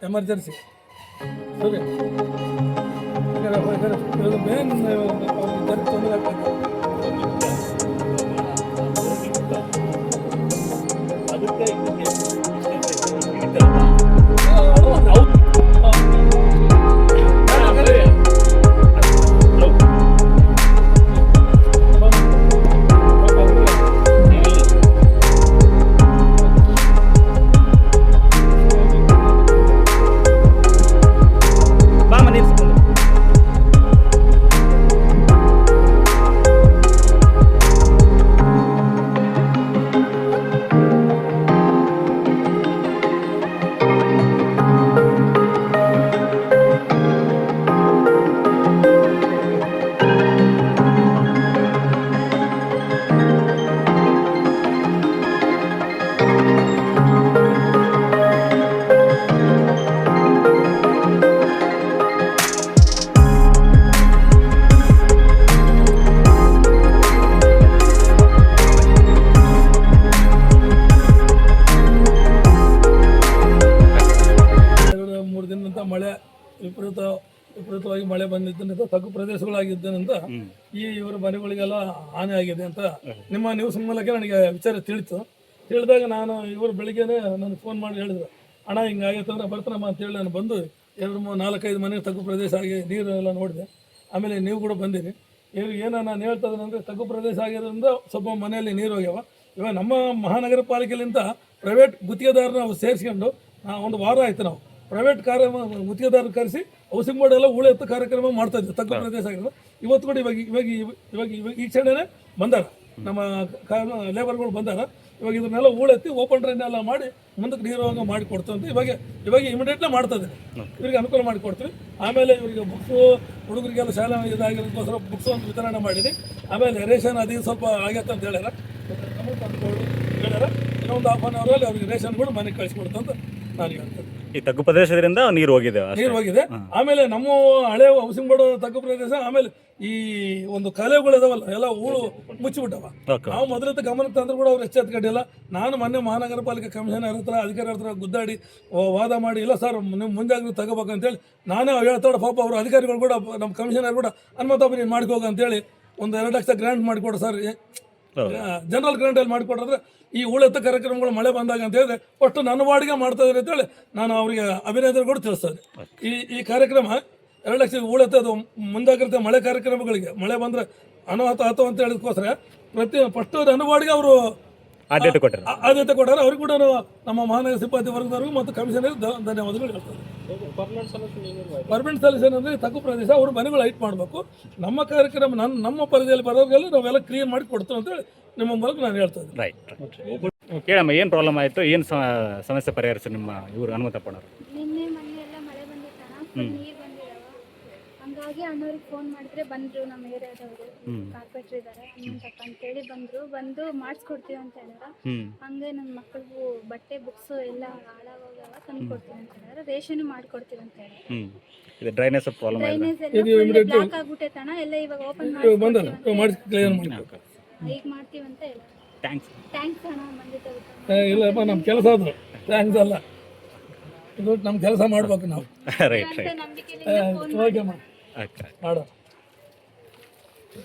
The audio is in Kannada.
ಎಮರ್ಜೆನ್ಸಿ ಸರಿ ಮೇನ್ ತೊಂದರೆ ಆಗ್ತದೆ. ಮಳೆ ವಿಪರೀತವಾಗಿ ಮಳೆ ಬಂದಿದ್ದರಿಂದ ತಗ್ಗು ಪ್ರದೇಶಗಳಾಗಿದ್ದರಿಂದ ಈ ಇವರ ಮನೆಗಳಿಗೆಲ್ಲ ಹಾನಿ ಆಗಿದೆ ಅಂತ ನಿಮ್ಮ ನ್ಯೂಸ್ ಮೂಲಕ ನನಗೆ ವಿಚಾರ ತಿಳಿದಾಗ ನಾನು ಇವರು ಬೆಳಿಗ್ಗೆನೆ ನನಗೆ ಫೋನ್ ಮಾಡಿ ಹೇಳಿದ್ರು, ಅಣ್ಣ ಹಿಂಗಾಗೈತೆ ಅಂದ್ರೆ ಬರ್ತಾನಮ್ಮ ಅಂತೇಳಿ ನಾನು ಬಂದು 2-4-5 ಮನೆ ತಗ್ಗು ಪ್ರದೇಶ ಆಗಿ ನೀರು ಎಲ್ಲ ನೋಡಿದೆ. ಆಮೇಲೆ ನೀವು ಕೂಡ ಬಂದಿರಿ. ಏನೋ ನಾನು ಹೇಳ್ತಾ ಇದ್ದೇನೆಂದರೆ ತಗ್ಗು ಪ್ರದೇಶ ಆಗಿರೋದ್ರಿಂದ ಸ್ವಲ್ಪ ಮನೆಯಲ್ಲಿ ನೀರು ಹೋಗ್ಯಾವ. ಇವಾಗ ನಮ್ಮ ಮಹಾನಗರ ಪಾಲಿಕೆಯಿಂದ ಪ್ರೈವೇಟ್ ಗುತ್ತಿಗೆದಾರನ ನಾವು ಸೇರಿಸ್ಕೊಂಡು ಒಂದು ವಾರ ಆಯಿತು ನಾವು ಪ್ರೈವೇಟ್ ಗುತ್ತಿಗೆದಾರರು ಕರೆಸಿ ಹೌಸಿಂಗ್ ಬೋರ್ಡ್ ಎಲ್ಲ ಎತ್ತು ಕಾರ್ಯಕ್ರಮ ಮಾಡ್ತಾ ಇದ್ವಿ ತಗ್ಗು ಪ್ರದೇಶ ಆಗಿರೋದು. ಇವತ್ತು ಕೂಡ ಇವಾಗ ಈ ಕ್ಷಣನೇ ಬಂದಾರ ನಮ್ಮ ಲೇಬರ್ಗಳು ಬಂದಾರ. ಇವಾಗ ಇದನ್ನೆಲ್ಲ ಎತ್ತಿ ಓಪನ್ ಡ್ರೈನ್ ಎಲ್ಲ ಮಾಡಿ ಮುಂದಕ್ಕೆ ನೀರು ಹೋಗೋ ಮಾಡಿ ಕೊಡ್ತೀವಿ ಅಂತ ಇವಾಗ ಇಮಿಡಿಯೇಟ್ಲಿ ಮಾಡ್ತಾ ಇದ್ದೀವಿ. ಇವರಿಗೆ ಅನುಕೂಲ ಮಾಡಿ ಕೊಡ್ತೀವಿ. ಆಮೇಲೆ ಇವರಿಗೆ ಬುಕ್ಸು ಹುಡುಗರಿಗೆಲ್ಲ ಶಾಲಾ ಇದಾಗಿರೋದಕ್ಕೋಸ್ಕರ ಬುಕ್ಸ್ ಒಂದು ವಿತರಣೆ ಮಾಡಿದ್ವಿ. ಆಮೇಲೆ ರೇಷನ್ ಅದು ಸ್ವಲ್ಪ ಆಗತ್ತೆ ಅಂತ ಹೇಳ್ಯಾರ. ಇನ್ನೊಂದು 1/2 ಅವರಲ್ಲಿ ಅವ್ರಿಗೆ ರೇಷನ್ ಕೂಡ ಮನೆಗೆ ಕಳಿಸ್ಕೊಡ್ತು ಅಂತ ನಾನು ಹೇಳ್ತೇನೆ. ಈ ತಗ್ಗು ಪ್ರದೇಶದಿಂದ ನೀರು ಹೋಗಿದೆ. ಆಮೇಲೆ ನಮ್ಮ ಹಳೆ ಹೌಸಿಂಗ್ ಬೋರ್ಡ್ ತಗ್ಗು ಪ್ರದೇಶ. ಆಮೇಲೆ ಈ ಒಂದು ಕಾಲುವೆಗಳು ಇದಾವಲ್ಲ ಎಲ್ಲ ಹೂಳು ಮುಚ್ಚಿಬಿಟ್ಟವ. ನಾವು ಮೊದಲത്തെ ಗಮನಕ್ಕೆ ತಂದ್ರು ಕೂಡ ಅವ್ರು ಎಚ್ಚೆತ್ಕೊಂಡಿಲ್ಲ. ನಾನು ಮೊನ್ನೆ ಮಹಾನಗರ ಪಾಲಿಕೆ ಕಮಿಷನರ್ ಹತ್ರ ಅಧಿಕಾರಿ ಹತ್ರ ಗುದ್ದಾಡಿ ವಾದ ಮಾಡಿ, ಇಲ್ಲ ಸರ್ ನೀವು ಮುಂಜಾಗ್ರತೆ ತಗೋಬೇಕಂತೇಳಿ ನಾನೇ ಹೇಳ್ತಾಳೆ. ಪಾಪ ಅವರು ಅಧಿಕಾರಿಗಳು ಕೂಡ ನಮ್ಮ ಕಮಿಷನರ್ ಕೂಡ ಅನುಮತಿ ನೀನು ಮಾಡ್ಕೋಗ ಅಂತೇಳಿ ಒಂದು 2 ಲಕ್ಷ ಗ್ರಾಂಟ್ ಮಾಡಿಕೊಡು ಸರ್, ಜನರಲ್ ಗ್ರಾಂಟಲ್ಲಿ ಮಾಡಿಕೊಟ್ರೆ ಈ ಉಳೆತ್ತ ಕಾರ್ಯಕ್ರಮಗಳು ಮಳೆ ಬಂದಾಗ ಅಂತ ಹೇಳಿದ್ರೆ ಫಸ್ಟ್ ನನ್ನ ವಾರ್ಡ್ಗೆ ಮಾಡ್ತಾ ಇದ್ದಾರೆ ಅಂತೇಳಿ ನಾನು ಅವರಿಗೆ ಅಭಿನಂದನೆ ಕೂಡ ತಿಳಿಸ್ತೇನೆ. ಈ ಕಾರ್ಯಕ್ರಮ 2 ಲಕ್ಷ ಉಳೆತ್ತದು ಮುಂಜಾಗ್ರತೆ ಮಳೆ ಕಾರ್ಯಕ್ರಮಗಳಿಗೆ ಮಳೆ ಬಂದರೆ ಅನಾಹುತ ಅಂತ ಹೇಳಿದಕ್ಕೋಸ್ಕರ ಫಸ್ಟ್ ನನ್ನ ವಾರ್ಡ್ಗೆ ಅವರು ಆದ್ಯತೆ ಕೊಟ್ಟಾರೆ. ಅವ್ರಿಗೆ ಕೂಡ ನಮ್ಮ ಮಹಾನಗರ ಸಿಬ್ಬಂದಿ ವರ್ಗದವ್ರಿಗೂ ಮತ್ತು ಕಮಿಷನರ್ ಧನ್ಯವಾದಗಳು ಹೇಳ್ತಾರೆ. ಪರ್ಮನೆಂಟ್ ಸೊಲ್ಯೂಷನ್ ಅಂದರೆ ತಗ್ಗು ಪ್ರದೇಶ ಅವರು ಮನೆಗಳು ಹೈಟ್ ಮಾಡಬೇಕು. ನಮ್ಮ ಕಾರ್ಯಕ್ರಮ ನಮ್ಮ ಪರಿಧಿಯಲ್ಲಿ ಬರೋರಿಗೆಲ್ಲ ನಾವೆಲ್ಲ ಕ್ಲಿಯರ್ ಮಾಡಿ ಕೊಡ್ತೀವಿ ಅಂತೇಳಿ ನಿಮ್ಮ ಮೂಲಕ ನಾನು ಹೇಳ್ತಾ ಇದ್ದೀನಿ. ರೈಟ್. ಕೇಳಮ್ಮ, ಏನು ಪ್ರಾಬ್ಲಮ್ ಆಯಿತು, ಏನು ಸಮಸ್ಯೆ ಪರಿಹರಿಸಿ ನಿಮ್ಮ ಇವರು ಹನುಮಂತಪ್ಪನವರು? ನಿನ್ನೆ ಮೊನ್ನೆ ಎಲ್ಲ ಮಳೆ ಬಂದಿತ್ತಣ್ಣ, ನೀರು ಬಂದಿದ್ದಾವೆ. ಹಂಗಾಗಿ ಅಣ್ಣವ್ರಿಗೆ ಫೋನ್ ಮಾಡಿದ್ರೆ ಬಂದರು. ನಮ್ಮ ಏರಿಯಾದವರು ಕಾರ್ಪೆಟ್ರ್ ಇದ್ದಾರೆ ಹನುಮಂತಪ್ಪ ಅಂತೇಳಿ ಬಂದು ಮಾಡಿಸ್ಕೊಡ್ತೀವಿ ಅಂತ ಹೇಳಿದಾರೆ. ಹಂಗೆ ನನ್ನ ಮಕ್ಕಳಿಗೂ ಬಟ್ಟೆ ಬುಕ್ಸು ಎಲ್ಲ ಹಾಳಾಗೋಗ್ಯಾವ, ತಂದು ಕೊಡ್ತೀವಿ ಅಂತ ಹೇಳಿದಾರೆ. ರೇಷನ್ ಮಾಡಿಕೊಡ್ತೀವಿ ಅಂತ ಹೇಳಿ. ಡ್ರೈನೇಜ್ ಪ್ರಾಬ್ಲಮ್ ಬ್ಲಾಕ್ ಆಗ್ಬಿಟ್ಟೈತಣ್ಣ, ಎಲ್ಲ ಇವಾಗ ಓಪನ್ ಈಗ ಮಾಡ್ತೀವಿ ಅಂತ ಹೇಳಿ. ಥ್ಯಾಂಕ್ಸ್ ಅಣ್ಣ ಬಂದಿದ್ದಕ್ಕೆ. ಇಲ್ಲಪ್ಪ ನಮ್ಮ ಕೆಲಸ ಅದು ಥ್ಯಾಂಕ್ಸ್ ಅಲ್ಲ, ಇದು ನಮ್ಮ ಕೆಲಸ ಮಾಡ್ಬೇಕು ನಾವು. ರೈಟ್. ಓಕೆ ಮಾಡೋಣ.